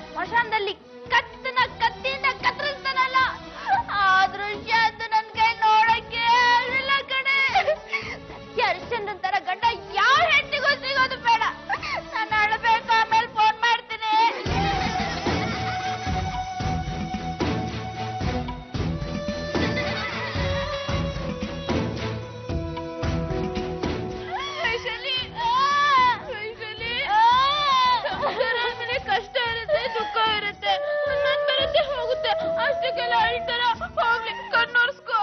ಸ್ಮಶಾನದಲ್ಲಿ ಕತ್ತನ ಕತ್ತಿಯಿಂದ ಕತ್ತರಿಸ್ತಾನಲ್ಲ ಆ ದೃಶ್ಯ ಅಂತ ನನ್ ಕೈ ನೋಡಕ್ಕೆ ಆಗಲಿಲ್ಲ ಕಣೆ. ಸತ್ಯ ಹರಿಶ್ಚಂದ್ರನ್ ತರ ಗಂಡ ಯಾವ ಹೆಣ್ಣಿಗೂ ಸಿಗೋದು ಬೇಡ. ನಾನು ಅಳಬೇಕು, ಆಮೇಲೆ ಫೋನ್ ಮಾಡ್ತೀನಿ. ಕಷ್ಟ ಇರುತ್ತೆ, ದುಃಖ ಇರುತ್ತೆ, ನನ್ ಬರುತ್ತೆ ಹೋಗುತ್ತೆ, ಅಷ್ಟಕ್ಕೆಲ್ಲ ಅಳ್ತಾರ. ಹೋಗ್ಲಿ, ಕಣ್ಣೋರ್ಸ್ಕೋ.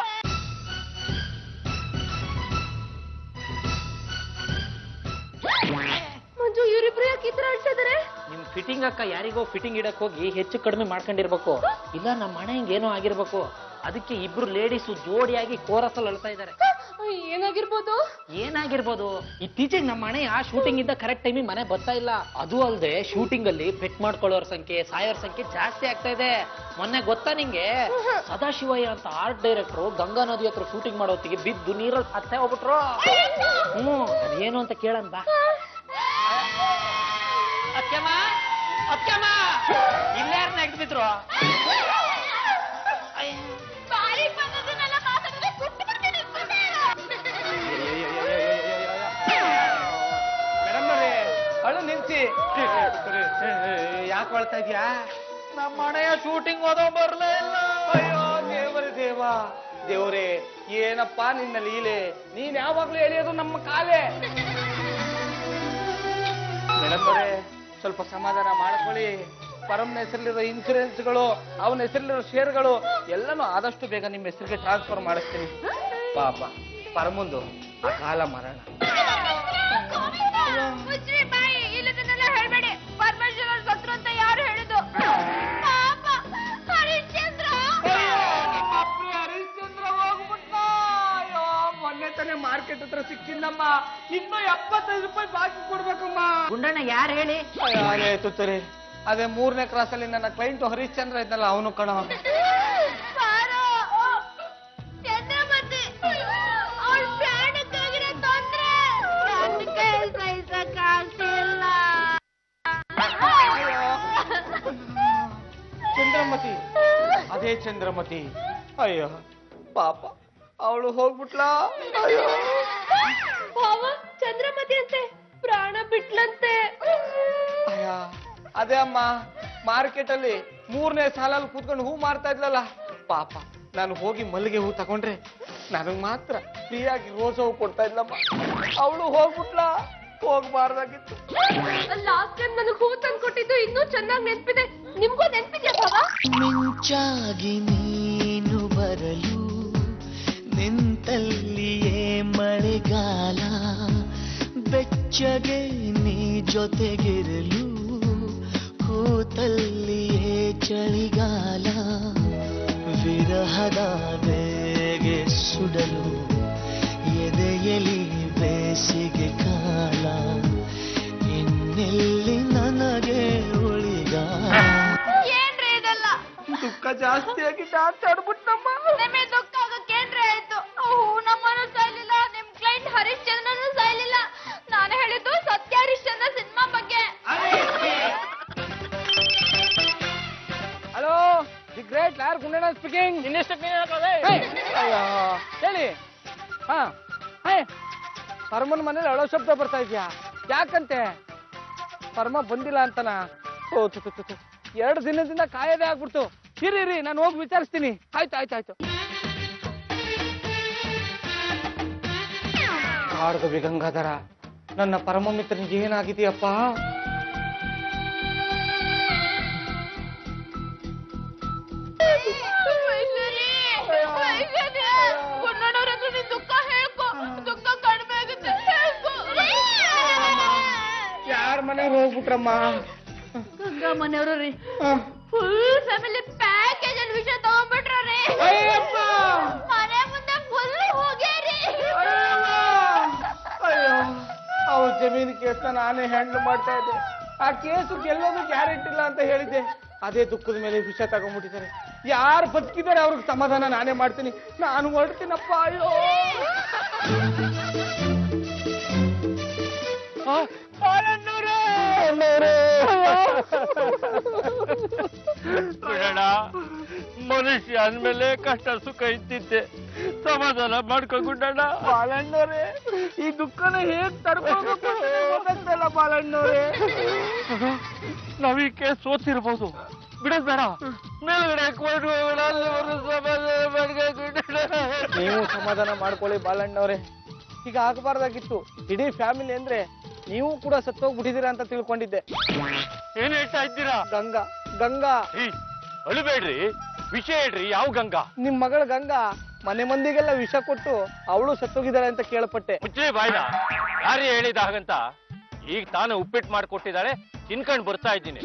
ಮಂಜು, ಇವರಿಬ್ರು ಯಾಕೆ ಈ ತರ ಅಳ್ತಿದಾರೆ? ನಿಮ್ ಫಿಟ್ಟಿಂಗ್ ಅಕ್ಕ ಯಾರಿಗೋ ಫಿಟ್ಟಿಂಗ್ ಇಡಕ್ ಹೋಗಿ ಹೆಚ್ಚು ಕಡಿಮೆ ಮಾಡ್ಕೊಂಡಿರ್ಬೇಕು, ಇಲ್ಲ ನಮ್ಮ ಮನೆ ಹಿಂಗೇನೋ ಆಗಿರ್ಬೇಕು. ಅದಕ್ಕೆ ಇಬ್ರು ಲೇಡೀಸು ಜೋಡಿಯಾಗಿ ಕೋರಸಲ್ಲಿ ಅಳ್ತಾ ಇದಾರೆ. ಏನಾಗಿರ್ಬೋದು? ಇತ್ತೀಚೆಗೆ ನಮ್ಮ ಮನೆ ಆ ಶೂಟಿಂಗ್ ಇಂದ ಕರೆಕ್ಟ್ ಟೈಮಿಗೆ ಮನೆ ಬರ್ತಾ ಇಲ್ಲ. ಅದು ಅಲ್ಲದೆ ಶೂಟಿಂಗ್ ಅಲ್ಲಿ ಪೆಟ್ ಮಾಡ್ಕೊಳ್ಳೋರ್ ಸಂಖ್ಯೆ, ಸಾಯೋರ್ ಸಂಖ್ಯೆ ಜಾಸ್ತಿ ಆಗ್ತಾ ಇದೆ. ಮೊನ್ನೆ ಗೊತ್ತಾ ನಿಂಗೆ, ಸದಾಶಿವಯ್ಯ ಅಂತ ಆರ್ಟ್ ಡೈರೆಕ್ಟರ್ ಗಂಗಾ ನದಿ ಹತ್ರ ಶೂಟಿಂಗ್ ಮಾಡೋತ್ತಿಗೆ ಬಿದ್ದು ನೀರಲ್ಲಿ ಸತ್ತೇ ಹೋಗ್ಬಿಟ್ರು. ಅದೇನು ಅಂತ ಕೇಳನ್ ಬಾ. ಅತ್ಯಮ್ಮ, ಅತ್ಯಮ್ಮ, ಇಲ್ಲಾರ ನೆಗ್ದು ಬಿದ್ರು. ಅಳು ನಿಲ್ಸಿ. ಯಾಕೆ ಅಳ್ತಾ ಇದ್ಯಾ? ನಮ್ಮ ಮನೆಯ ಶೂಟಿಂಗ್ ಹೋದೋ ಬರ್ಲೇ ಇಲ್ಲ. ಅಯ್ಯೋ ದೇವರೇ ದೇವ, ದೇವ್ರೇ ಏನಪ್ಪಾ ನಿನ್ನ ಲೀಲೆ. ನೀನ್ ಯಾವಾಗ್ಲೂ ಎಳೆಯೋದು ನಮ್ಮ ಕಾಲೇ. ಮೇಡಮ್ ಅವರೇ, ಸ್ವಲ್ಪ ಸಮಾಧಾನ ಮಾಡ್ಕೊಳ್ಳಿ. ಪರಮ್ನ ಹೆಸರಲ್ಲಿರೋ ಇನ್ಸೂರೆನ್ಸ್ಗಳು, ಅವನ ಹೆಸರಲ್ಲಿರೋ ಶೇರ್ಗಳು ಎಲ್ಲನೂ ಆದಷ್ಟು ಬೇಗ ನಿಮ್ಮ ಹೆಸರಿಗೆ ಟ್ರಾನ್ಸ್ಫರ್ ಮಾಡಿಸ್ತೀನಿ. ಪಾಪ ಪರಮುಂದು ಅಕಾಲ ಮರಣ. ಹೇಳ್ಬೇಡಿ, ಪರಮೇಶ್ವರ ಸತ್ರು ಅಂತ ಯಾರು ಹೇಳಿದ್ದು? ಹರಿಶ್ಚಂದ್ರ ಹೋಗ್ಬಿಟ್ಟ. ಅಯ್ಯೋ, ಮೊನ್ನೆ ತಾನೇ ಮಾರ್ಕೆಟ್ ಹತ್ರ ಸಿಕ್ಕಿದ್ದಮ್ಮ. ಇನ್ನು 75 ರೂಪಾಯಿ ಬಾಕಿ ಕೊಡ್ಬೇಕಮ್ಮ. ಗುಂಡಣ್ಣ ಯಾರು ಹೇಳಿ? ತುತ್ತರಿ, ಅದೇ 3ನೇ ಕ್ರಾಸ್ ಅಲ್ಲಿ ನನ್ನ ಕ್ಲೈಂಟ್ ಹರಿಶ್ಚಂದ್ರ ಇದ್ನಲ್ಲ, ಅವನು ಕಣ. ಚಂದ್ರಮತಿ ಅವ್ಳ ಪ್ರಾಣಕ್ಕಾಗಿರೋ ತೊಂದ್ರೆ ನನ್ನ ಕೈ ಸಹಿಸಕ್ಕಾಗ್ತಿಲ್ಲ. ಚಂದ್ರಮತಿ, ಅದೇ ಚಂದ್ರಮತಿ. ಅಯ್ಯೋ ಪಾಪ, ಅವಳು ಹೋಗ್ಬಿಟ್ಲಾ. ಅಯ್ಯೋ ಭಾವ, ಚಂದ್ರಮತಿ ಅಂತೆ ಪ್ರಾಣ ಬಿಟ್ಲಂತೆ. ಅಯ್ಯ, ಅದೇ ಅಮ್ಮ, ಮಾರ್ಕೆಟ್ ಅಲ್ಲಿ 3ನೇ ಸಾಲಲ್ಲಿ ಕೂತ್ಕೊಂಡು ಹೂ ಮಾರ್ತಾ ಇದ್ಲಲ್ಲ. ಪಾಪ, ನಾನು ಹೋಗಿ ಮಲ್ಲಿಗೆ ಹೂ ತಗೊಂಡ್ರೆ ನನಗ್ ಮಾತ್ರ ಫ್ರೀಯಾಗಿ ರೋಸ್ ಹೂ ಕೊಡ್ತಾ ಇದ್ಲಮ್ಮ. ಅವಳು ಹೋಗ್ಬಿಟ್ಲಾ. ಹೋಗ್ಬಾರ್ದಾಗಿತ್ತು. ಲಾಸ್ಟ್ ಟೈಮ್ ನನಗೆ ಹೂ ತಂದು ಕೊಟ್ಟಿದ್ದು ಇನ್ನೂ ಚೆನ್ನಾಗಿ ನೆನ್ಪಿದೆ. ನಿಮ್ಗೂ ನೆನ್ಪಿದ್ಯಾ ಭಾವ? ಮಿಂಚಾಗಿ ನೀನು ಬರಲು ನಿಂತಲ್ಲಿಯೇ ಮಳೆಗಾಲ, ಬೆಚ್ಚಗೆ ನೀ ಜೊತೆಗಿರಲು ಕೂತಲ್ಲಿಯೇ ಚಳಿಗಾಲ, ವಿರಹದ ಬೇಗೆ ಸುಡಲು ಎದೆಯಲಿ ಬೇಸಿಗೆ ಕಾಲ, ಇನ್ನೆಲ್ಲಿ ನನಗೆ ಉಳಿಗಾಲ. ಏನ್ರಿ ಇದೆಲ್ಲ? ದುಃಖ ಜಾಸ್ತಿ ಆಗಿ ಡಾನ್ಸ್ ಆಡ್ಬಿಟ್ಟಮ್ಮ. ನಿಮಗೆ ದುಃಖ ಆಗಕ್ಕೇನ್ರಿ ಆಯ್ತು? ನಮ್ಮನ್ನು ಸಾಯ್ಲಿಲ್ಲ, ನಿಮ್ ಕ್ಲೈಂಟ್ ಹರಿಶ್ಚಂದ್ರನು ಸಾಯ್ಲಿಲ್ಲ. ನಾನು ಹೇಳಿದ್ದು ಸತ್ಯ ಹರಿಶ್ಚಂದ್ರ ಸಿನಿಮಾ ಬಗ್ಗೆ. Hello, the great lawyer Gundanna speaking. ಹೇಳಿ. ಹಾ, ಪರಮನ್ ಮನೇಲಿ ಅಳೋ ಶಬ್ದ ಬರ್ತಾ ಇದ್ಯಾ? ಯಾಕಂತೆ? ಪರಮ ಬಂದಿಲ್ಲ ಅಂತನ? 2 ದಿನದಿಂದ ಕಾಯದೇ ಆಗ್ಬಿಡ್ತು. ಇರಿ, ನಾನು ಹೋಗಿ ವಿಚಾರಿಸ್ತೀನಿ. ಆಯ್ತು. ಕಾಡ್ಗವಿ ಗಂಗಾಧರ, ನನ್ನ ಪರಮ ಮಿತ್ರನಿಗೆ ಏನಾಗಿದೆಯಪ್ಪ? ದುಃಖ ಹೇಳ್ಕೊ, ದುಃಖ ಕಡಿಮೆ ಆಗುತ್ತೆ. ಯಾರ ಮನೆಗೆ ಹೋಗ್ಬಿಟ್ರಮ್ಮ? ಗಂಗಾ ಮನೆಯವರು ರೀ, ಫುಲ್ ಫ್ಯಾಮಿಲಿ ಪ್ಯಾಕೇಜ್ ಅಲ್ಲಿ ವಿಷಯ ತಗೊಂಡ್ಬಿಟ್ರಿ. ಮನೆ ಮುಂದೆ ಫುಲ್ ಹೋಗ್ಯಾರಿ. ಅಯ್ಯೋ, ಅವ್ರ ಜಮೀನು ಕೇಸ್ನ ನಾನೇ ಹ್ಯಾಂಡಲ್ ಮಾಡ್ತಾ ಇದ್ದೆ. ಆ ಕೇಸು ಗೆಲ್ಲೋದು ಗ್ಯಾರಂಟಿ ಇಲ್ಲ ಅಂತ ಹೇಳಿದ್ದೆ. ಅದೇ ದುಃಖದ ಮೇಲೆ ವಿಷ ತಗೊಂಡ್ಬಿಟ್ಟಿದ್ದಾರೆ. ಯಾರು ಬದುಕಿದ್ದಾರೆ ಅವ್ರಿಗೆ ಸಮಾಧಾನ ನಾನೇ ಮಾಡ್ತೀನಿ. ನಾನು ಹೊರಡ್ತೀನಪ್ಪ. ಅಯ್ಯೋ ಮನುಷ್ಯ ಅಂದ್ಮೇಲೆ ಕಷ್ಟ ಸುಖ ಇದ್ದಿದ್ದೆ. ಸಮಾಧಾನ ಮಾಡ್ಕೊಂಡ್ಬಿಡೋಣ. ಬಾಲಣ್ಣವ್ರೆ, ಈ ದುಃಖನ ಹೇಗ್ ತಡ್ಕೊಳ್ಬೇಕು ಗೊತ್ತಾಗ್ತಲ್ಲ ಬಾಲಣ್ಣವ್ರೆ. ನಾವೀ ಕೇಸ್ ಸೋತಿರ್ಬೋದು, ಬಿಡೋದ್ ಬೇಡ. ಮೇಲ್ಗಡೆ ಕೋರ್ಟ್ ಹೋಗೋಣ, ಅಲ್ಲಿವರೆಗೂ ಸಮಾಧಾನ ಮಾಡ್ಕೊಂಡ್ಬಿಡೋಣ. ನೀವು ಸಮಾಧಾನ ಮಾಡ್ಕೊಳ್ಳಿ ಬಾಲಣ್ಣವ್ರೆ. ಈಗ ಆಗಬಾರ್ದಾಗಿತ್ತು. ಇಡೀ ಫ್ಯಾಮಿಲಿ ಅಂದ್ರೆ ನೀವು ಕೂಡ ಸತ್ತೋಗ್ಬಿಟ್ಟಿದ್ದೀರಾ ಅಂತ ತಿಳ್ಕೊಂಡಿದ್ದೆ. ಏನ್ ಹೇಳ್ತಾ ಇದ್ದೀರಾ? ಗಂಗಾ ಗಂಗಾ ಅಳಿಬೇಡ್ರಿ, ವಿಷಯ ಹೇಳ್ರಿ. ಯಾವ ಗಂಗಾ? ನಿಮ್ ಮಗಳ ಗಂಗಾ ಮನೆ ಮಂದಿಗೆಲ್ಲ ವಿಷ ಕೊಟ್ಟು ಅವಳು ಸತ್ತೋಗಿದ್ದಾಳೆ ಅಂತ ಕೇಳ್ಪಟ್ಟೆ. ಮುಚ್ಚೆ ಬಾಯ್ನ. ಯಾರೇ ಹೇಳಿದ ಹಾಗಂತ? ಈಗ ತಾನು ಉಪ್ಪಿಟ್ಟು ಮಾಡ್ಕೊಟ್ಟಿದ್ದಾಳೆ, ತಿನ್ಕೊಂಡ್ ಬರ್ತಾ ಇದ್ದೀನಿ.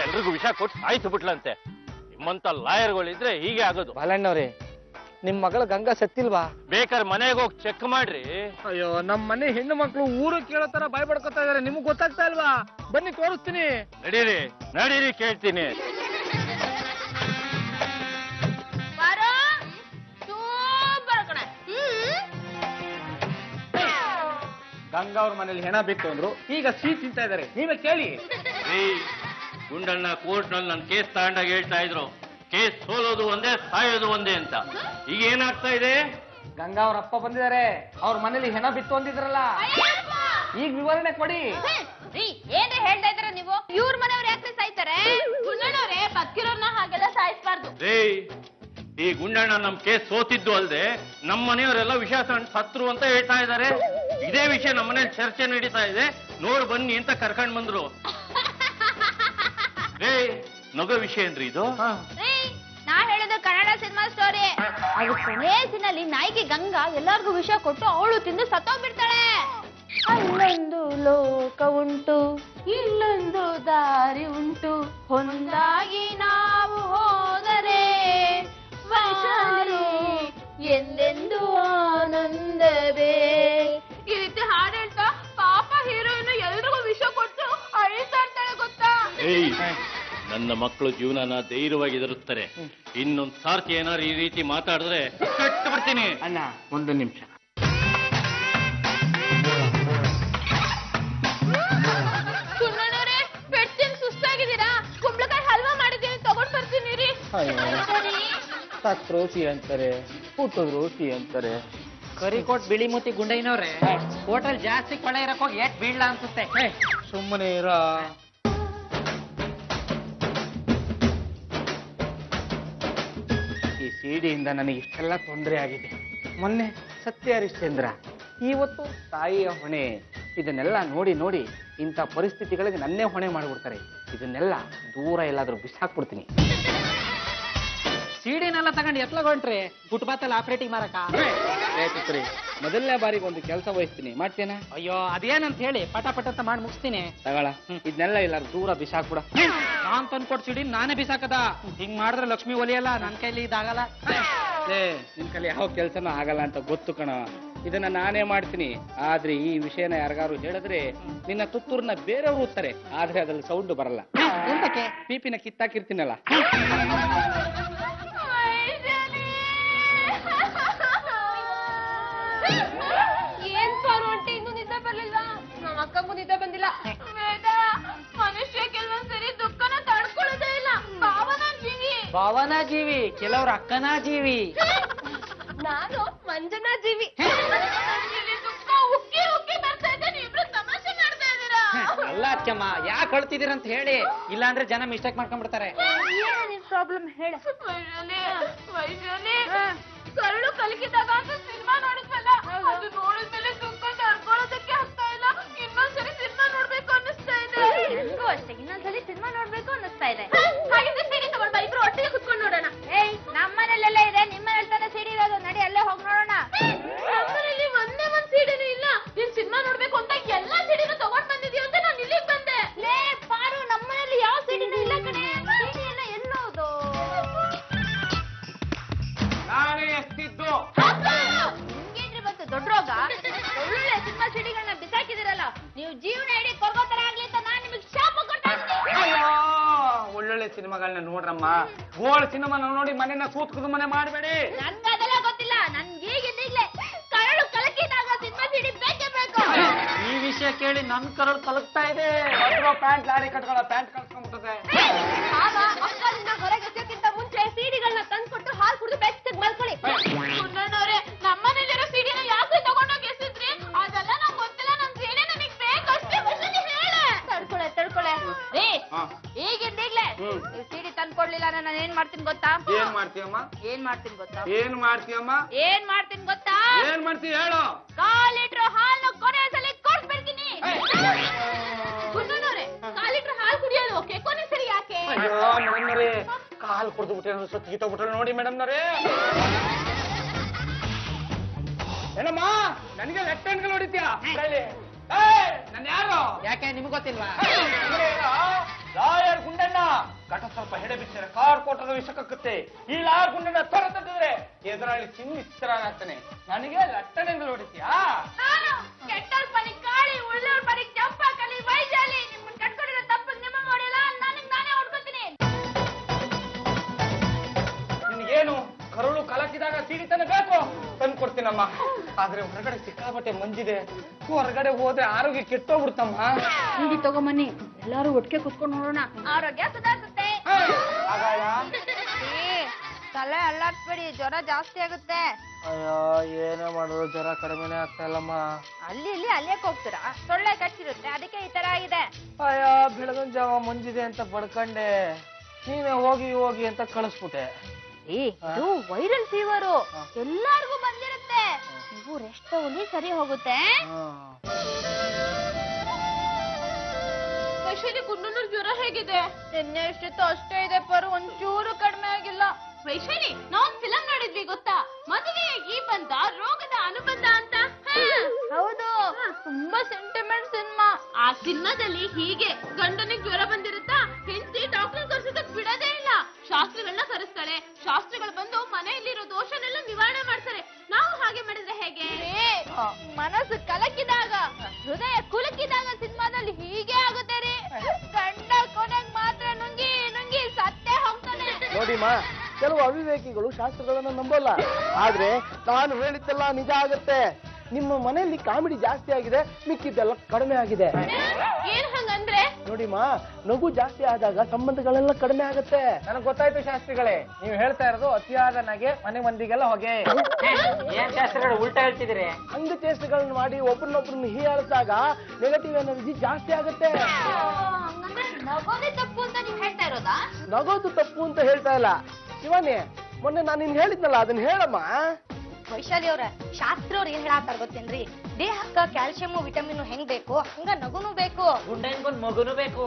ಎಲ್ರಿಗೂ ವಿಷ ಕೊಟ್ಟು ಆಯ್ತು ಬಿಟ್ಲಂತೆ. ನಿಮ್ಮಂತ ಲಾಯರ್ಗಳಿದ್ರೆ ಹೀಗೆ ಆಗೋದು. ಬಾಲಣ್ಣವ್ರೆ, ನಿಮ್ ಮಗಳ ಗಂಗಾ ಸತ್ತಿಲ್ವಾ? ಬೇಕಾದ್ರೆ ಮನೆಗೆ ಹೋಗಿ ಚೆಕ್ ಮಾಡ್ರಿ. ಅಯ್ಯೋ, ನಮ್ ಮನೆ ಹೆಣ್ಣು ಮಕ್ಳು ಊರು ಕೇಳೋ ತರ ಬಾಯ್ ಬಡ್ಕೊತಾ ಇದಾರೆ. ನಿಮ್ಗ್ ಗೊತ್ತಾಗ್ತಾ ಇಲ್ವಾ? ಬನ್ನಿ ತೋರಿಸ್ತೀನಿ. ನಡೀರಿ ನಡೀರಿ, ಕೇಳ್ತೀನಿ. ಬಾರೋ, ಸೂಪರ್ ಕಣೆ. ಗಂಗಾ ಅವ್ರ ಮನೇಲಿ ಹೆಣ ಬಿತ್ತು ಅಂದ್ರು, ಈಗ ಸಿಹಿ ತಿಂತಾ ಇದಾರೆ. ನೀವೇ ಕೇಳಿ. ಗುಂಡಣ್ಣ ಕೋರ್ಟ್ ನಲ್ಲಿ ನನ್ನ ಕೇಸ್ ತಗೊಂಡಾಗ ಹೇಳ್ತಾ ಇದ್ರು, ಕೇಸ್ ಸೋಲೋದು ಒಂದೇ, ಸಾಯೋದು ಒಂದೇ ಅಂತ. ಈಗ ಏನಾಗ್ತಾ ಇದೆ? ಗಂಗಾ ಅವ್ರ ಅಪ್ಪ ಬಂದಿದ್ದಾರೆ. ಅವ್ರ ಮನೇಲಿ ಹೆಣ ಬಿತ್ತು ಅಂದಿದ್ರಲ್ಲ, ಈಗ ವಿವರಣೆ ಕೊಡಿ. ಏನ್ರಿ ಹೇಳ್ತಾ ಇದಾರೆ ನೀವು? ಇವ್ರ ಮನೆಯವ್ರು ಯಾಕೆ ಸಾಯ್ತಾರೆ? ಗುಂಡಣ್ಣವ್ರೆ, ಬದುಕಿರೋರ್ನ ಹಾಗೆಲ್ಲ ಸಾಯಿಸ್ಬಾರ್ದು. ಈ ಗುಂಡಣ್ಣ ನಮ್ ಕೇಸ್ ಸೋತಿದ್ದು ಅಲ್ದೆ ನಮ್ಮ ಮನೆಯವರೆಲ್ಲ ವಿಷ ಸತ್ರು ಅಂತ ಹೇಳ್ತಾ ಇದ್ದಾರೆ. ಇದೇ ವಿಷಯ ನಮ್ಮ ಮನೇಲಿ ಚರ್ಚೆ ನಡೀತಾ ಇದೆ. ನೋಡ್ ಬನ್ನಿ ಅಂತ ಕರ್ಕೊಂಡ್ ಬಂದ್ರು. ನಗೋ ವಿಷಯ ಏನ್ರಿ ಇದು? ನಾ ಹೇಳಿದ ಕನ್ನಡ ಸಿನಿಮಾ ಸ್ಟೋರಿ. ಅದು ಕೊನೆ ಸಿನಲ್ಲಿ ನಾಯಿಗೆ ಗಂಗಾ ಎಲ್ಲರಿಗೂ ವಿಷ ಕೊಟ್ಟು ಅವಳು ತಿಂದು ಸತ್ತೋಗ್ಬಿಡ್ತಾಳೆ. ಅಲ್ಲೊಂದು ಲೋಕ ಉಂಟು, ಇಲ್ಲೊಂದು ದಾರಿ ಉಂಟು, ಹೊಂದಾಗಿ ನಾವು ಹೋದರೆ ವೈಶಾಲಿ ಎಂದೆಂದು ಆನಂದವೇ. ಈ ರೀತಿ ಹಾಡು ಹೇಳ್ತಾ ಪಾಪ ಹೀರೋಯಿನ್ ಎಲ್ರಿಗೂ ವಿಷ ಕೊಟ್ಟು ಅಳಿತಾ ಇರ್ತಾಳೆ ಗೊತ್ತಾ? ನನ್ನ ಮಕ್ಕಳು ಜೀವನನ ಧೈರ್ಯವಾಗಿ ಎದುರಿಸ್ತಾರೆ. ಇನ್ನೊಂದ್ ಸಾರ್ತಿ ಏನಾರು ಈ ರೀತಿ ಮಾತಾಡಿದ್ರೆ ಕಟ್ಟು ಬಿಡ್ತೀನಿ. ಅಣ್ಣ, ಒಂದು ನಿಮಿಷ. ಸುಣ್ಣನವರೇ, ಪೆಟ್ಟಿನ ಸುಸ್ತಾಗಿದ್ದೀರಾ? ಕುಂಬಳಕಾಯಿ ಹಲ್ವಾ ಮಾಡಿದ್ದೀನಿ, ತಗೊಂಡ್ ಬರ್ತೀನಿ ರೀ. ಸತ್ರು ಸಿ ಅಂತಾರೆ, ಹುಟ್ಟಿದ್ರು ಸಿ ಅಂತಾರೆ. ಕರಿಕೋಟ್ ಬಿಳಿ ಮೂತಿ ಗುಂಡಯ್ಯನವ್ರೆ, ಹೋಟೆಲ್ ಜಾಸ್ತಿ ಕೊಳೆ ಇರಕ್ ಹೋಗಿ ಏಟ್ ಬೀಳ್ಲ ಅನ್ಸುತ್ತೆ. ಸುಮ್ಮನೆ ಇರ. ಈ ಸಿಡಿಯಿಂದ ನನಗೆ ಇಷ್ಟೆಲ್ಲ ತೊಂದರೆ ಆಗಿದೆ. ಮೊನ್ನೆ ಸತ್ಯ ಹರಿಶ್ಚಂದ್ರ, ಇವತ್ತು ತಾಯಿಯ ಹೊಣೆ. ಇದನ್ನೆಲ್ಲ ನೋಡಿ ನೋಡಿ ಇಂಥ ಪರಿಸ್ಥಿತಿಗಳಿಗೆ ನನ್ನೇ ಹೊಣೆ ಮಾಡಿಬಿಡ್ತಾರೆ. ಇದನ್ನೆಲ್ಲ ದೂರ ಎಲ್ಲಾದ್ರೂ ಬಿಸಾಕ್ಬಿಡ್ತೀನಿ. ಸಿಡಿನೆಲ್ಲ ತಗೊಂಡು ಎತ್ಲಗೊಂಡ್ರಿ ಫುಟ್ಪಾತಲ್ಲಿ ಆಪರೇಟಿಂಗ್ ಮಾಡಕ. ಮೊದಲನೇ ಬಾರಿಗೆ ಒಂದು ಕೆಲಸ ವಹಿಸ್ತೀನಿ, ಮಾಡ್ತೇನೆ? ಅಯ್ಯೋ, ಅದೇನಂತ ಹೇಳಿ ಪಟ ಪಟ ಅಂತ ಮಾಡಿ ಮುಗಿಸ್ತೀನಿ. ತಗೊಳ, ಇದನ್ನೆಲ್ಲ ಎಲ್ಲಾರು ದೂರ ಬಿಸಾಕ್ಬಿಡ. ನಾನ್ ತಂದ್ಕೊಟ್ ಸಿಡಿ ನಾನೇ ಬಿಸಾಕದ. ಹಿಂಗ್ ಮಾಡಿದ್ರೆ ಲಕ್ಷ್ಮಿ ಒಲಿಯಲ್ಲ, ನನ್ ಕೈಲಿ ಇದಾಗಲ್ಲ. ನಿನ್ ಕೈಲಿ ಯಾವ ಕೆಲ್ಸನೂ ಆಗಲ್ಲ ಅಂತ ಗೊತ್ತು ಕಣ. ಇದನ್ನ ನಾನೇ ಮಾಡ್ತೀನಿ. ಆದ್ರೆ ಈ ವಿಷಯನ ಯಾರಿಗಾರು ಹೇಳಿದ್ರೆ ನಿನ್ನ ತುತ್ತೂರ್ನ ಬೇರೆಯವ್ರು ಓದ್ತಾರೆ. ಆದ್ರೆ ಅದ್ರಲ್ಲಿ ಸೌಂಡ್ ಬರಲ್ಲ. ಎಂತಕ್ಕೆ? ಪಿಪಿನ ಕಿತ್ತಾಕಿರ್ತೀನಲ್ಲ. ಏನ್ ಪಾರು ಅಂಟಿ, ಇನ್ನೂ ನಿದ್ದೆ ಬರ್ಲಿಲ್ವಾ? ನಮ್ಮ ಅಕ್ಕಂಗೂ ನಿದ್ದೆ ಬಂದಿಲ್ಲ. ಮನುಷ್ಯ ಕೆಲವೊಂದ್ಸರಿ ದುಃಖನ ತಡ್ಕೊಳ್ಳೋದೇ ಇಲ್ಲ. ಭಾವನಾ ಜೀವಿ. ಭಾವನಾ ಜೀವಿ, ಕೆಲವ್ರ ಅಕ್ಕನಾ ಜೀವಿ. ನಾನು ಮಂಜನಾ ಜೀವಿ. ಇಲ್ಲಿ ದುಃಖ ಉಕ್ಕಿ ಉಕ್ಕಿ ಬರ್ತಾ ಇದೆ, ನೀವಿಬ್ರು ತಮಾಷೆ ಮಾಡ್ತಾ ಇದ್ದೀರಾ? ಅಲ್ಲ ಅಕ್ಕಮ್ಮ, ಯಾಕೆ ಅಳ್ತಿದ್ದೀರ ಅಂತ ಹೇಳಿ, ಇಲ್ಲಾಂದ್ರೆ ಜನ ಮಿಸ್ಟೇಕ್ ಮಾಡ್ಕೊಂಡ್ಬಿಡ್ತಾರೆ. ಏನ್ ಪ್ರಾಬ್ಲಮ್ ಹೇಳ. ವೈಶಾಲಿ, ಕರಳು ಕಲಕಿದಾಗ ಅಂತ ಸಿನಿಮಾ ನೋಡಿದ್ವಲ್ಲ, ಅದು ನೋಡಿದ್ಮೇಲೆ ದುಃಖ ತಡ್ಕೊಳ್ಳೋದಕ್ಕೆ ಆಗ್ತಾ ಇಲ್ಲ. ಇನ್ನೊಂದ್ಸರಿ ಸಿನಿಮಾ ನೋಡ್ಬೇಕು ಅನ್ನಿಸ್ತಾ ಇದೆ. ನನಗೂ ಅಷ್ಟೇ, ಇನ್ನೊಂದ್ಸರಿ ಸಿನಿಮಾ ನೋಡ್ಬೇಕು ಅನ್ನಿಸ್ತಾ ಇದೆ. ಹಾಗಿದ್ರೆ ಸಿಡಿ ತಗೊಂಡ್ ಇಬ್ರು ಒಟ್ಟಿಗೆ ಕುತ್ಕೊಂಡು ನೋಡೋಣ. ಏಯ್, ನಮ್ಮನೇಲೆಲ್ಲ ಇದೆ, ನಿಮ್ಮನೇಲಿ ತಾನೇ ಸಿಡಿ ಇರೋದು. ನಡಿ ಅಲ್ಲೇ ಹೋಗಿ ನೋಡೋಣ. ನಮ್ಮನೇಲಿ ಒಂದೇ ಒಂದ್ ಸಿಡಿನೂ ಇಲ್ಲ. ನೀನ್ ಸಿನಿಮಾ ನೋಡ್ಬೇಕು ಅಂತ ಎಲ್ಲಾ ಸಿಡಿನೂ ತಗೊಂಡ್ ಬಂದಿದ್ಯಾ ಅಂತ ನಾನು ಇಲ್ಲಿಗೆ ಬಂದೆ. ಲೇ ಪಾರು, ನಮ್ಮನೇಲಿ ಯಾವ ಸಿಡಿನೂ ಇಲ್ಲ ಕಣೆ. ಸಿಡಿ ಎಲ್ಲ ಎಲ್ಲೋದು? ನಾನೇ ಎಷ್ಟಿದ್ದು ನಿಮ್ಗೇನ್ರಿ ಬಂತು ದೊಡ್ಡ ರೋಗ? ಒಳ್ಳೊಳ್ಳೆ ಸಿನಿಮಾ ಸಿಡಿಗಳನ್ನ ಬಿಸಾಕಿದಿರಲ್ಲ, ನೀವು ಜೀವನ ಇಡೀ ಕೊರ್ಗೋತರ ಆಗ್ಲಿ ಅಂತ ನಾನ್ ನಿಮಗೆ ಶಾಪ ಕೊಟ್ಟಿದ್ದೀನಿ. ಒಳ್ಳೊಳ್ಳೆ ಸಿನಿಮಾಗಳನ್ನ ನೋಡ್ರಮ್ಮ. ಗೋಳ್ ಸಿನಿಮಾ ನೋಡಿ ಮನೆನ ಕೂತ್ಕೊಂಡು ಮನೆ ಮಾಡಬೇಡಿ. ನನ್ಗೆ ಅದೆಲ್ಲ ಗೊತ್ತಿಲ್ಲ. ನನ್ಗೆ ಈಗಿಂದೀಗ್ಲೇ ಕರಳು ಕಲಕಿದಾಗ ಸಿನಿಮಾ ಸಿಡಿ ಬೇಕೇ ಬೇಕು. ಈ ವಿಷಯ ಕೇಳಿ ನನ್ ಕರಳು ಕಲಕ್ತಾ ಇದೆ. ಪ್ಯಾಂಟ್ ಲಾರಿ ಕಟ್ಕೊಳ್ಳೋ ಪ್ಯಾಂಟ್ ಕಳ್ಸ್ಕೊಂಡ್ಬಿಟ್ಟದೆ. ಆಗ ಅಕ್ಕದಿಂದ ಹೊರಗೆ ಎಸೆಯೋಕ್ಕಿಂತ ಮುಂಚೆ ಸಿಡಿಗಳನ್ನ ನೀವು ಸಿಡಿ ತಂದ್ಕೊಡ್ಲಿಲ್ಲ ನಾನು ಏನ್ ಮಾಡ್ತೀನಿ ಗೊತ್ತಾ? ಏನ್ ಮಾಡ್ತೀಯಮ್ಮ? ಏನ್ ಮಾಡ್ತೀನಿ ಗೊತ್ತಾ? ಏನ್ ಮಾಡ್ತೀಯಮ್ಮ? ಏನ್ ಮಾಡ್ತೀನಿ ಗೊತ್ತಾ? ಏನ್ ಮಾಡ್ತೀಯ ಹೇಳು. 1/4 ಲೀಟರ್ ಹಾಲು ಕೊನೆ ಸಲ ಕೊಡ್ಬಿಡ್ತೀನಿ. ಕುಂದನವ್ರೆ 1/4 ಲೀಟರ್ ಹಾಲು ಕುಡಿಯೋದು ಓಕೆ, ಕೊನೆ ಸರಿ ಯಾಕೆ? ಅಯ್ಯೋ ಮೇಡಮ್ನವ್ರೆ, ಕಾಲ್ ಕುಡ್ದು ಬಿಟ್ಟೆ ಸುತ್ತ ಗೀತೋಗ್ಬಿಟ್ರೆ ನೋಡಿ ಮೇಡಮ್ನವ್ರೆ. ಏನಮ್ಮ ನನಗೆ ಲೆಫ್ಟ್ ಹ್ಯಾಂಡ್ ಹೊಡಿತೀಯಾ? ನನ್ ಯಾರು? ಯಾಕೆ ನಿಮ್ಗೆ ಗೊತ್ತಿಲ್ವಾ? ಲಾಯರ್ ಗುಂಡಣ್ಣ ಕಟ ಸ್ವಲ್ಪ ಹೆಡೆ ಬಿಚ್ಚಿದ್ರೆ ಕಾರ್ ಕೊಟ್ಟದ ವಿಷಕ್ಕತ್ತೆ. ಈ ಲಾಯರ್ ಗುಂಡಣ್ಣ ತೊರೆದಿದ್ರೆ ಎದುರಾಳಿ ಚಿನ್ನಿಸ್ತರಾಗ್ತಾನೆ. ನನಗೆ ಲಟ್ಟಣೆಂದು ಹೊಡಿತೀಯಾ? ಕೆಟ್ಟವ್ರ ಪನಿ ಕಾಳಿ, ಉಳ್ಳವ್ರ ಪನಿ ಚಂಪಾಕಲಿ, ವೈಜಾಲಿ, ನಿಮ್ಮನ್ನ ಕಟ್ಕೊಂಡಿರೋ ತಪ್ಪಿಗೆ ನಿಮ್ಮ ನೋಡಿಲ್ಲ, ನನಗೆ ನಾನೇ ಹೊಡ್ಕೊತೀನಿ. ನಿನಗೇನು ಕರುಳು ಕಲಕಿದಾಗ ಸಿಡಿತನ ಬೇಕು ತಂದು ಕೊಡ್ತೀನಮ್ಮ. ಆದ್ರೆ ಹೊರಗಡೆ ಸಿಕ್ಕಾಬಟ್ಟೆ ಮಂಜಿದೆ, ಹೊರಗಡೆ ಹೋದ್ರೆ ಆರೋಗ್ಯ ಕೆಟ್ಟೋಗ್ಬಿಡ್ತಮ್ಮ. ಸಿಡಿ ತಗೊಂಬನ್ನಿ, ಎಲ್ಲಾರು ಒಟ್ಟಿಗೆ ಕುತ್ಕೊಂಡು ನೋಡೋಣ, ಆರೋಗ್ಯ ಸುಧಾರಿಸುತ್ತೆ. ತಲೆ ಅಲ್ಲಾಡ್ಸ್ಬೇಡಿ, ಜ್ವರ ಜಾಸ್ತಿ ಆಗುತ್ತೆ. ಅಯ್ಯೋ ಏನೇ ಮಾಡೋದು, ಜ್ವರ ಕಡಿಮೆನೆ ಆಗ್ತಾ ಇಲ್ಲಮ್ಮ. ಅಲ್ಲಿ ಇಲ್ಲಿ ಅಲ್ಲಿಯಕ್ಕೆ ಹೋಗ್ತೀರಾ? ಸೊಳ್ಳೆ ಕಚ್ಚಿರುತ್ತೆ, ಅದಕ್ಕೆ ಈ ತರ ಆಗಿದೆ. ಅಯ್ಯೋ ಬೆಳಗಿನ ಜಾವ ಮಂಜಿದೆ ಅಂತ ಬಡ್ಕಂಡೆ, ನೀವೇ ಹೋಗಿ ಹೋಗಿ ಅಂತ ಕಳಿಸ್ಬಿಟ್ಟೆ. ಇದು ವೈರಲ್ ಫೀವರು, ಎಲ್ಲಾರ್ಗೂ ಬಂದಿರುತ್ತೆ. ನೀವು ರೆಸ್ಟ್ ತಗೊಳ್ಳಿ, ಸರಿ ಹೋಗುತ್ತೆ. ವೈಶಾಲಿ, ಕುಂದನೂರ್ ಜ್ವರ ಹೇಗಿದೆ? ನಿನ್ನೆ ಎಷ್ಟಿತ್ತು ಅಷ್ಟೇ ಇದೆ ಪರು, ಒಂಚೂರು ಕಡಿಮೆ ಆಗಿಲ್ಲ. ವೈಶಾಲಿ, ನಾವು ಫಿಲಂ ನೋಡಿದ್ವಿ ಗೊತ್ತಾ? ಮದುವೆಯಾಗಿ ಬಂದ ರೋಗದ ಅನುಬಂಧ ಅಂತ. ಹೌದು, ತುಂಬಾ ಸೆಂಟಿಮೆಂಟ್ ಸಿನಿಮಾ. ಆ ಸಿನಿಮಾದಲ್ಲಿ ಹೀಗೆ ಗಂಡನಿಗೆ ಜ್ವರ ಬಂದಿರುತ್ತಾ, ಹೆಂಡತಿ ಡಾಕ್ಟರ್ ಕರ್ಸೋದಕ್ ಬಿಡೋದೇ ಇಲ್ಲ. ಶಾಸ್ತ್ರಿಗಳನ್ನ ಕರೆಸ್ತಾಳೆ, ಶಾಸ್ತ್ರಿಗಳು ಬಂದು ಮನೆಯಲ್ಲಿರೋ ದೋಷನೆಲ್ಲ ನಿವಾರಣೆ ಮಾಡ್ತಾರೆ. ನಾವು ಹಾಗೆ ಮಾಡಿದ್ರೆ ಹೇಗೆ? ಮನಸ್ಸು ಕಲಕಿದಾಗ, ಹೃದಯ ಕುಲಕಿದಾಗ ಸಿನಿಮಾದಲ್ಲಿ ಹೀಗೆ ಆಗುತ್ತೆ ರೀ. ಗಂಡ ಕೊನೆಗ್ ಮಾತ್ರ ನುಂಗಿ ನುಂಗಿ ಸತ್ತೇ ಹೋಗ್ತಾನೆ. ನೋಡಿಮ್ಮ, ಕೆಲವು ಅವಿವೇಕಿಗಳು ಶಾಸ್ತ್ರಗಳನ್ನ ನಂಬಲ್ಲ, ಆದ್ರೆ ನಾನು ಹೇಳಿದ್ದೆಲ್ಲ ನಿಜ ಆಗತ್ತೆ. ನಿಮ್ಮ ಮನೆಯಲ್ಲಿ ಕಾಮಿಡಿ ಜಾಸ್ತಿ ಆಗಿದೆ, ಮಿಕ್ಕಿದ್ದೆಲ್ಲ ಕಡಿಮೆ ಆಗಿದೆ. ಏನ್ ಹಂಗಂದ್ರೆ? ನೋಡಿಮ್ಮ, ನಗು ಜಾಸ್ತಿ ಆದಾಗ ಸಂಬಂಧಗಳೆಲ್ಲ ಕಡಿಮೆ ಆಗತ್ತೆ. ನನಗ್ ಗೊತ್ತಾಯ್ತು ಶಾಸ್ತ್ರಿಗಳೇ, ನೀವು ಹೇಳ್ತಾ ಇರೋದು ಅತಿಯಾದ ನಗೆ ಮನೆ ಮಂದಿಗೆಲ್ಲ ಹೊಗೆ. ಏನ್ ಶಾಸ್ತ್ರಗಳು ಉಲ್ಟಾ ಹೇಳ್ತಿದ್ದೀರಿ? ಅಂಗಚೇಷ್ಟೆಗಳನ್ನ ಮಾಡಿ ಒಬ್ಬರನ್ನೊಬ್ಬರನ್ನ ಹೀಯಾಳಿಸಿದಾಗ ನೆಗೆಟಿವ್ ಎನರ್ಜಿ ಜಾಸ್ತಿ ಆಗತ್ತೆ. ಹಂಗಂದ್ರೆ ನಗೋದೇ ತಪ್ಪು ಅಂತ ನೀವ್ ಹೇಳ್ತಾ ಇರೋದಾ? ನಗೋದು ತಪ್ಪು ಅಂತ ಹೇಳ್ತಾ ಇಲ್ಲ. ಶಿವಾನಿ, ಮೊನ್ನೆ ನಾನು ನಿನ್ ಹೇಳಿದ್ನಲ್ಲ, ಅದನ್ನ ಹೇಳಮ್ಮ. ವೈಶಾಲಿ ಅವ್ರ ಶಾಸ್ತ್ರವ್ರು ಏನ್ ಹೇಳಾತಾರ ಗೊತ್ತೇನ್ರಿ? ದೇಹಕ್ಕ ಕ್ಯಾಲ್ಸಿಯಂ ವಿಟಮಿನ್ ಹೆಂಗ್ ಬೇಕು ಹಂಗ ನಗುನು ಬೇಕು, ಗುಂಡಂಗೊಂದ್ ಮಗುನು ಬೇಕು.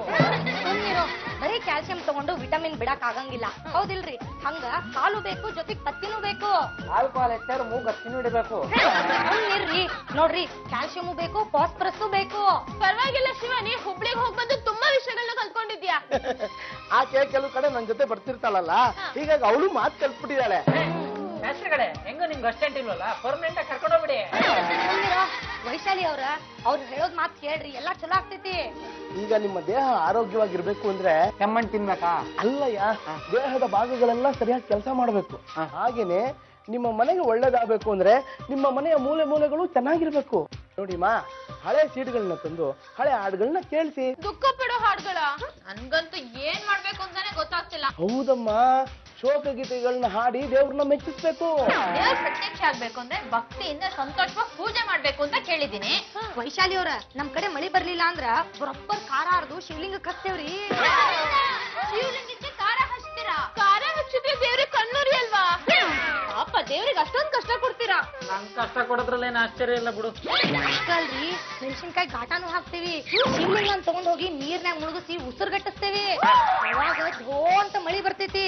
ಸುಮ್ನಿರು, ಬರೀ ಕ್ಯಾಲ್ಸಿಯಂ ತಗೊಂಡು ವಿಟಮಿನ್ ಬಿಡಕ್ ಆಗಂಗಿಲ್ಲ, ಹೌದಿಲ್ರಿ? ಹಂಗ ಹಾಲು ಬೇಕು, ಜೊತೆಗ್ ತತ್ತಿನೂ ಬೇಕು. ಆಲ್ಕೋಹಾಲ್ ಎತ್ತಾರ ಮೂಗತ್ತಿನ ಹಿಡಿಬೇಕು. ಸುಮ್ನಿರ್ರಿ, ನೋಡ್ರಿ ಕ್ಯಾಲ್ಸಿಯಂ ಬೇಕು, ಫಾಸ್ಫರಸ್ ಬೇಕು. ಪರವಾಗಿಲ್ಲ ಶಿವಾನಿ, ಹುಬ್ಳಿಗೆ ಹೋಗ್ ಬಂದು ತುಂಬಾ ವಿಷಯಗಳನ್ನ ಕಲ್ತ್ಕೊಂಡಿದ್ಯಾ. ಆಕೆ ಕೆಲವು ಕಡೆ ನನ್ ಜೊತೆ ಬರ್ತಿರ್ತಾಳಲ್ಲ, ಹೀಗಾಗಿ ಅವಳು ಮಾತು ಕಲ್ತ್ಬಿಟ್ಟಿದ್ದಾಳೆ. ಶಾಸ್ತ್ರಿಗಳೇ, ಹೆಂಗ ನಿಮ್ಗೆ ಅಷ್ಟೆಂಟ್ ಇಲ್ವಲ್ಲ, ಪರ್ಮನೆಂಟ್ ಆಗಿ ಕರ್ಕೊಂಡೋಗ್ಬಿಡಿ. ವೈಶಾಲಿ ಅವ್ರು ಹೇಳೋದ್ ಮಾತ್ ಕೇಳ್ರಿ, ಎಲ್ಲಾ ಚಲೋ ಆಗ್ತೈತಿ. ಈಗ ನಿಮ್ಮ ದೇಹ ಆರೋಗ್ಯವಾಗಿರ್ಬೇಕು ಅಂದ್ರೆ ಕೆಮ್ಮಣ್ಣು ತಿನ್ಬೇಕಾ? ಅಲ್ಲಯ್ಯ, ದೇಹದ ಭಾಗಗಳೆಲ್ಲ ಸರಿಯಾಗಿ ಕೆಲಸ ಮಾಡ್ಬೇಕು. ಹಾಗೇನೆ ನಿಮ್ಮ ಮನೆಗೆ ಒಳ್ಳೇದಾಗಬೇಕು ಅಂದ್ರೆ ನಿಮ್ಮ ಮನೆಯ ಮೂಲೆ ಮೂಲೆಗಳು ಚೆನ್ನಾಗಿರ್ಬೇಕು. ನೋಡಿಮ್ಮ, ಹಳೆ ಸೀಡ್ಗಳನ್ನ ತಂದು ಹಳೆ ಹಾಡುಗಳನ್ನ ಕೇಳಿಸಿ. ದುಃಖ ಪಡೋ ಹಾಡ್ಗಳ? ನನ್ಗಂತೂ ಏನ್ ಮಾಡ್ಬೇಕು ಅಂತಾನೆ ಗೊತ್ತಾಗ್ತಿಲ್ಲ. ಹೌದಮ್ಮ, ಶೋಕ ಗೀತೆಗಳನ್ನ ಹಾಡಿ ದೇವ್ರನ್ನ ಮೆಚ್ಚಿಸ್ಬೇಕು. ದೇವ್ರ ಪ್ರತ್ಯಕ್ಷ ಆಗ್ಬೇಕು ಅಂದ್ರೆ ಭಕ್ತಿಯಿಂದ ಸಂತೋಷವಾಗಿ ಪೂಜೆ ಮಾಡ್ಬೇಕು ಅಂತ ಕೇಳಿದೀನಿ. ವೈಶಾಲಿ ಅವ್ರ, ನಮ್ ಕಡೆ ಮಳಿ ಬರ್ಲಿಲ್ಲ ಅಂದ್ರ ಬರೋಬ್ಬರ್ ಖಾರ ಹರಿದು ಶಿವಲಿಂಗ ಕಸ್ತೇವ್ರಿ. ಶಿವಲಿಂಗಕ್ಕೆ ಖಾರ ಹಚ್ತೀರಾ? ಖಾರ ಹಚ್ಚಿದ್ರೆ ದೇವ್ರಿಗೆ ಕಣ್ಣೂರಿ ಅಲ್ವಾ? ಪಾಪ ದೇವ್ರಿಗೆ ಅಷ್ಟೊಂದ್ ಕಷ್ಟ ಕೊಡ್ತೀರಾ. ನಂಗ್ ಕಷ್ಟ ಕೊಡೋದ್ರಲ್ಲೇನು ಆಶ್ಚರ್ಯ ಇಲ್ಲ ಬಿಡು. ಅಲ್ರಿ, ಮೆಣಸಿನ್ಕಾಯಿ ಘಾಟಾನು ಹಾಕ್ತೇವಿ, ಶಿವಲಿಂಗ ತಗೊಂಡ್ ಹೋಗಿ ನೀರ್ನ್ಯಾಗ ಮುಳುಗಿಸಿ ಉಸಿರುಗಟ್ಟಿಸ್ತೇವಿ. ಅವಾಗ ಧೋ ಅಂತ ಮಳಿ ಬರ್ತೈತಿ.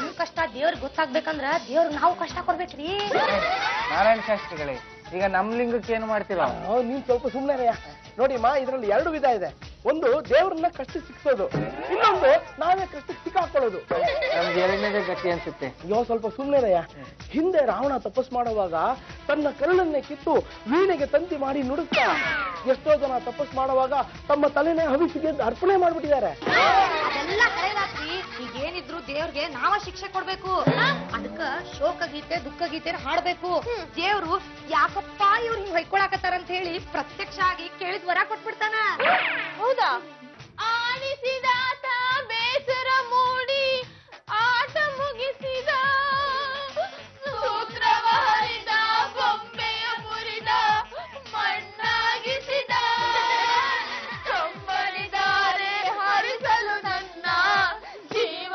ನಿಮ್ ಕಷ್ಟ ದೇವ್ರಿಗೆ ಗೊತ್ತಾಗ್ಬೇಕಂದ್ರ ದೇವ್ರಿಗೆ ನಾವು ಕಷ್ಟ ಕೊಡ್ಬೇಕ್ರಿ. ನಾರಾಯಣ ಶಾಸ್ತ್ರಿಗಳೇ, ಈಗ ನಮ್ ಲಿಂಗಕ್ಕೆ ಏನು ಮಾಡ್ತೀರಾ? ನೀನ್ ಸ್ವಲ್ಪ ಸುಮ್ನೆ. ನೋಡಿಮ್ಮ, ಇದ್ರಲ್ಲಿ 2 ವಿಧ ಇದೆ. ಒಂದು ದೇವ್ರನ್ನ ಕಷ್ಟ ಸಿಕ್ಸೋದು, ಇನ್ನೊಂದು ನಾವೇ ಕಷ್ಟಕ್ಕೆ ಸಿಕ್ಕಾಕೊಳ್ಳೋದು. ನಮ್ಗೆ ಎರಡನೇದೇ ಗತಿ ಅನ್ಸುತ್ತೆ. ಅಯ್ಯೋ ಸ್ವಲ್ಪ ಸುಮ್ನೆರಯ್ಯ. ಹಿಂದೆ ರಾವಣ ತಪಸ್ ಮಾಡುವಾಗ ತನ್ನ ಕರುಳನ್ನೇ ಕಿತ್ತು ವೀಣೆಗೆ ತಂತಿ ಮಾಡಿ ನುಡುತ್ತಾ. ಎಷ್ಟೋ ಜನ ತಪಸ್ ಮಾಡುವಾಗ ತಮ್ಮ ತಲೆನೇ ಹವಿಸಿಗೆ ಅರ್ಪಣೆ ಮಾಡ್ಬಿಟ್ಟಿದ್ದಾರೆ. ಅದೆಲ್ಲ ಕರೆದಾತ್ರಿ. ಈಗ ಏನಿದ್ರು ದೇವ್ರಿಗೆ ನಾವ ಶಿಕ್ಷೆ ಕೊಡ್ಬೇಕು. ಅದಕ್ಕ ಶೋಕ ಗೀತೆ, ದುಃಖ ಗೀತೆ ಹಾಡ್ಬೇಕು. ದೇವ್ರು ಯಾಕಪ್ಪ ಇವ್ರು ಹಿಂಗ್ ಹೊಯ್ಕೊಳಕತ್ತಾರ ಅಂತ ಹೇಳಿ ಪ್ರತ್ಯಕ್ಷ ಆಗಿ ಕೇಳಿದ್ ವರ ಕೊಟ್ಬಿಡ್ತಾನ. ಹೌದಾ? ಆಲಿಸಿದಾತ ಬೇಸರ ಮೂಡಿ ಆಟ ಮುಗಿಸಿದ, ಸೂತ್ರವ ಹರಿದ ಬೊಂಬೆಯ ಮುರಿದ ಮಣ್ಣಾಗಿಸಿದ, ಕಂಬಳಿದಾರೆ ಹರಿಸಲು ನನ್ನ ಜೀವ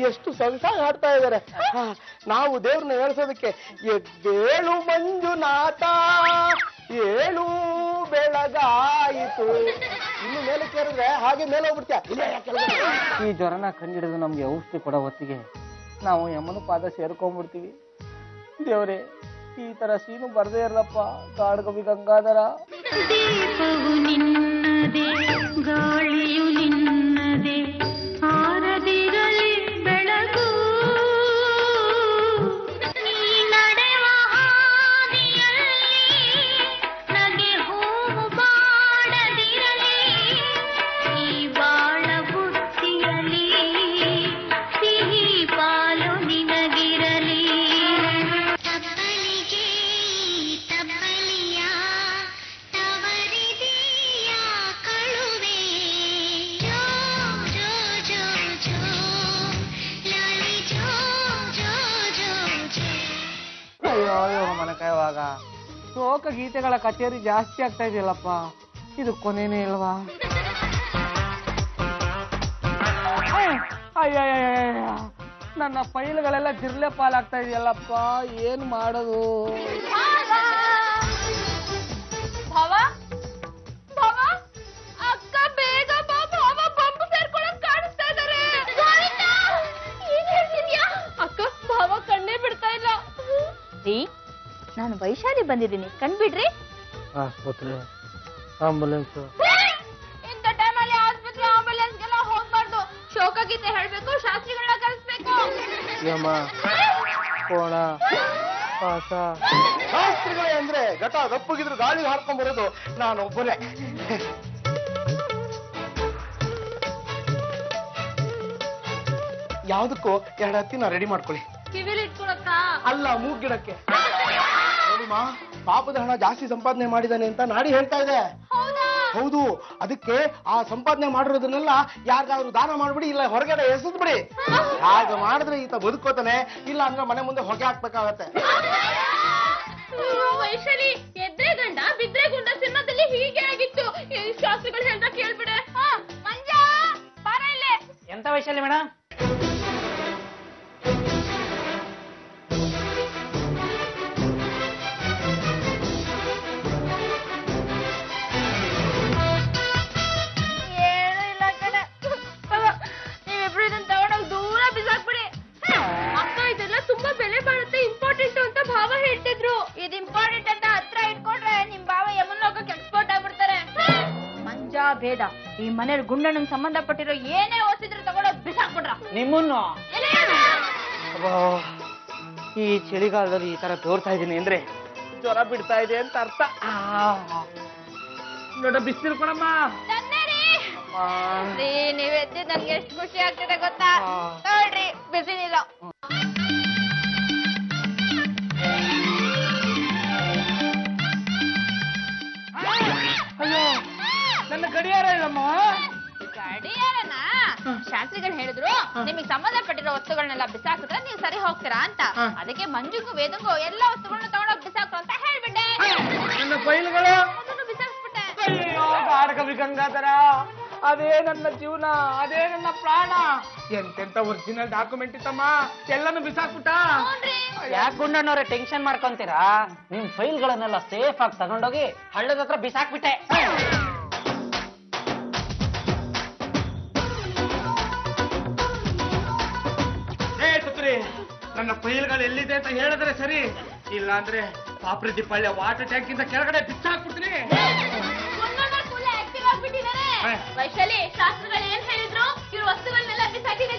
ಎಷ್ಟು ಸೊಗಸಾಗಿ ಹಾಡ್ತಾ ಇದ್ದಾರೆ. ನಾವು ದೇವ್ರನ್ನ ಹೇಳ್ಸೋದಕ್ಕೆ ಎದ್ದೇಳು ಮಂಜುನಾಥ ಏಳು ಬೆಳಗಾಯಿತು. ಇನ್ನು ಮೇಲೆ ಕೇಳಿದ್ರೆ ಹಾಗೆ ಮೇಲೆ ಹೋಗ್ಬಿಡ್ತೀಯ. ಈ ಜ್ವರನ ಕಂಡಿಡಿದು ನಮ್ಗೆ ಔಷಧಿ ಕೊಡೋ ಹೊತ್ತಿಗೆ ನಾವು ಯಮನ ಪಾದ ಸೇರ್ಕೊಂಡ್ಬಿಡ್ತೀವಿ. ದೇವ್ರೆ, ಈ ತರ ಸೀನು ಬರ್ದೇ ಇರಲಪ್ಪ. ಕಾಡ್ಕವಿ ಗಂಗಾಧರ. ದೀಪವು ನಿನ್ನದೇ, ಗಾಳಿಯು ನಿನ್ನದೇ, ಆರದಿರಲಿ ಬೆಳಗು. ನೀ ನಡೆವ ಹಾದಿಯಲ್ಲಿ ನಗೆ ಹೂವು ಬಾಡದಿರಲಿ. ಈ ಬಾಳ ಬುತ್ತಿಯಲ್ಲಿ ಸಿಹಿ ಪಾಲು ನಿನಗಿರಲಿ. ತಬ್ಬಲಿಗೆ ತಬ್ಬಲಿಯ ತವರಿದೆಯ ಕಳುವೆ. ಜೋ ಜೋ ಜೋ ಜೋ ಲಾಲಿ ಜೋ ಜೋ ಜೋ ಜೋ. ಅಯ್ಯೋ ಮನಕಾಯವಾಗ ಶೋಕ ಗೀತೆಗಳ ಕಚೇರಿ ಜಾಸ್ತಿ ಆಗ್ತಾ ಇದೆಯಲ್ಲಪ್ಪ. ಇದು ಕೊನೆನೇ ಇಲ್ವಾ? ಅಯ್ಯ, ನನ್ನ ಫೈಲ್ಗಳೆಲ್ಲ ಜಿರ್ಲೆ ಪಾಲಾಗ್ತಾ ಇದೆಯಲ್ಲಪ್ಪ. ಏನ್ ಮಾಡೋದು? ಭಾವ ಭಾವ, ಅಕ್ಕ ಬೇಗ ಬಾ ಭಾವ, ಬಂಬು ಸೇರ್ಕೊಳಕ್ ಕಾಣಿಸ್ತಾ ಇದಾರೆ. ಏನ್ ಹೇಳ್ತಿದ್ಯಾ? ಅಕ್ಕ ಭಾವ ಕಣ್ಣೇ ಬಿಡ್ತಾ ಇಲ್ಲ. ರೀ, ನಾನು ವೈಶಾಲಿ ಬಂದಿದ್ದೀನಿ, ಕಣ್ಬಿಡ್ರಿ. ಆಸ್ಪತ್ರೆ, ಆಂಬುಲೆನ್ಸ್. ಇಂಥ ಟೈಮಲ್ಲಿ ಆಸ್ಪತ್ರೆ ಆಂಬುಲೆನ್ಸ್ಗೆಲ್ಲ ಹೋಗ್ಬಾರ್ದು. ಶೋಕಗೀತೆ ಹೇಳ್ಬೇಕು, ಶಾಸ್ತ್ರಿಗಳನ್ನ ಕಳಿಸ್ಬೇಕು. ಯಮ, ಕೋಣ, ಪಾಶ. ಶಾಸ್ತ್ರಿಗಳೇ ಅಂದ್ರೆ ಘಟ ದಪ್ಪಗಿದ್ರು ಗಾಳಿ ಹಾರ್ಕೊಂಡ್ ಬರೋದು ನಾನು ಒಬ್ಬನೇ. ಯಾವ್ದಕ್ಕೂ ಎರಡು ಹತ್ತಿನ ರೆಡಿ ಮಾಡ್ಕೊಳ್ಳಿ. ಕಿವಿಲಿ ಇಟ್ಕೊಳಕ್ಕ? ಅಲ್ಲ, ಮೂಗ್ಗಿಡಕ್ಕೆ. ನೋಡಿಮಾ, ಪಾಪದ ಹಣ ಜಾಸ್ತಿ ಸಂಪಾದನೆ ಮಾಡಿದಾನೆ ಅಂತ ನಾಡಿ ಹೇಳ್ತಾ ಇದೆ. ಹೌದು, ಅದಕ್ಕೆ ಆ ಸಂಪಾದನೆ ಮಾಡಿರೋದನ್ನೆಲ್ಲ ಯಾರಿಗಾದ್ರೂ ದಾನ ಮಾಡ್ಬಿಡಿ, ಇಲ್ಲ ಹೊರಗಡೆ ಎಸೆದ್ ಬಿಡಿ. ಹಾಗೆ ಮಾಡಿದ್ರೆ ಈತ ಬದುಕೋತಾನೆ, ಇಲ್ಲ ಅಂದ್ರೆ ಮನೆ ಮುಂದೆ ಹೊಗೆ ಹಾಕ್ಬೇಕಾಗತ್ತೆ. ವೈಶಾಲಿ, ಎದ್ರೆ ಗಂಡ ಬಿದ್ರೆ ಗುಂಡ ಸಿನಿಮಾದಲ್ಲಿ ಹೀಗೆ ಆಗಿತ್ತು. ಶಾಸ್ತ್ರಿಗಳು ಹೇಳ್ದ ಕೇಳ್ಬಿಡೆ. ಮಂಜ, ಬಾರ ಇಲ್ಲೇ. ಎಂತ ವೈಶಾಲಿ ಮೇಡಮ್? ಏನು ಇಲ್ಲ ಕಣೆ. ನೀವಿಬ್ರು ಇದನ್ನ ತಗೊಂಡೋಗಿ ದೂರ ಬಿಸಾಕ್ಬಿಡಿ. ಅಕ್ಕ, ಇದೆಲ್ಲ ತುಂಬಾ ಬೆಲೆ ಬಾಳುತ್ತೆ, ಇಂಪಾರ್ಟೆಂಟ್ ಅಂತ ಭಾವ ಹೇಳ್ತಿದ್ರು. ಇದು ಇಂಪಾರ್ಟೆಂಟ್ ಅಂತ ಹತ್ರ ಇಟ್ಕೊಂಡ್ರೆ ನಿಮ್ ಭಾವ ಯಮನ್ ಹೋಗಕ್ಕೆ ಎಕ್ಸ್ಪೋರ್ಟ್ ಆಗ್ಬಿಡ್ತಾರೆ. ಮಂಜ ಭೇದ, ಈ ಮನೇಲಿ ಗುಂಡಣ್ಣನ್ ಸಂಬಂಧಪಟ್ಟಿರೋ ಏನೇ ಓದಿದ್ರು ತಗೊಂಡೋಗಿ ಬಿಸಾಕ್ಬಿಡ್ರ. ನಿಮ್ಮನ್ನು ಈ ಚಳಿಗಾಲದಲ್ಲಿ ಈ ತರ ತೋರ್ತಾ ಇದೀನಿ ಅಂದ್ರೆ ಜ್ವರ ಬಿಡ್ತಾ ಇದೆ ಅಂತ ಅರ್ಥ. ನೋಡ, ಬಿಸಿಲು ಕೊಡಮ್ಮ. ನೀವ್ ಎದ್ದಿದ್ ನನ್ಗೆ ಎಷ್ಟು ಖುಷಿ ಆಗ್ತಿದೆ ಗೊತ್ತಾ? ನೋಡ್ರಿ, ಬಿಸಿಲಿಲ್ಲ. ಅಯ್ಯೋ, ನನ್ನ ಗಡಿಯಾರ ಇಲ್ಲಮ್ಮ. ಗಡಿಯಾರನ? ಶಾಸ್ತ್ರಿಗಳು ಹೇಳಿದ್ರು ನಿಮಗೆ ಸಂಬಂಧಪಟ್ಟಿರೋ ವಸ್ತುಗಳನ್ನೆಲ್ಲ ಬಿಸಾಕಿದ್ರೆ ನೀವು ಸರಿ ಹೋಗ್ತೀರಾ ಅಂತ. ಅದಕ್ಕೆ ಮಂಜುಗೂ ವೇದಂಗೂ ಎಲ್ಲ ವಸ್ತುಗಳನ್ನ ತಗೊಂಡೋಗಿ ಬಿಸಾಕು ಅಂತ ಹೇಳ್ಬಿಟ್ಟೆ. ನನ್ನ ಫೈಲ್ಗಳು ಅದನ್ನು ಬಿಸಾಕ್ಬಿಟ್ಟೆ. ಅಯ್ಯೋ, ಕಾಡ್ಕವಿ ಗಂಗಾಧರ, ಅದೇ ನನ್ನ ಜೀವನ, ಅದೇ ನನ್ನ ಪ್ರಾಣ. ಎಂತೆಂತ ಒರಿಜಿನಲ್ ಡಾಕ್ಯುಮೆಂಟ್ ಇತ್ತಮ್ಮ, ಎಲ್ಲಾನು ಬಿಸಾಕ್ಬಿಟ್ಟ. ಯಾಕೆ ಗುಂಡಣ್ಣವ್ರೆ ಟೆನ್ಷನ್ ಮಾಡ್ಕೊಂತೀರಾ? ನಿಮ್ ಫೈಲ್ಗಳನ್ನೆಲ್ಲ ಸೇಫ್ ಆಗಿ ತಗೊಂಡೋಗಿ ಹಳ್ಳದ ಹತ್ರ ಬಿಸಾಕ್ಬಿಟ್ಟೆ. ನನ್ನ ಫೈಲ್ಗಳು ಎಲ್ಲಿದೆ ಅಂತ ಹೇಳಿದ್ರೆ ಸರಿ, ಇಲ್ಲ ಅಂದ್ರೆ ಪಾಪ್ರತಿ ಪಳ್ಳೆ ವಾಟರ್ ಟ್ಯಾಂಕ್ ಇಂದ ಕೆಳಗಡೆ ಬಿಚ್ಚಾಕ್ಬಿಡ್ತೀನಿ. ವೈಶಾಲಿ, ಶಾಸ್ತ್ರಗಳು ಏನ್ ಹೇಳಿದ್ರು? ಇವ್ರ ವಸ್ತುಗಳನ್ನೆಲ್ಲ ಬಿಸಾಕಿದ್ರೆ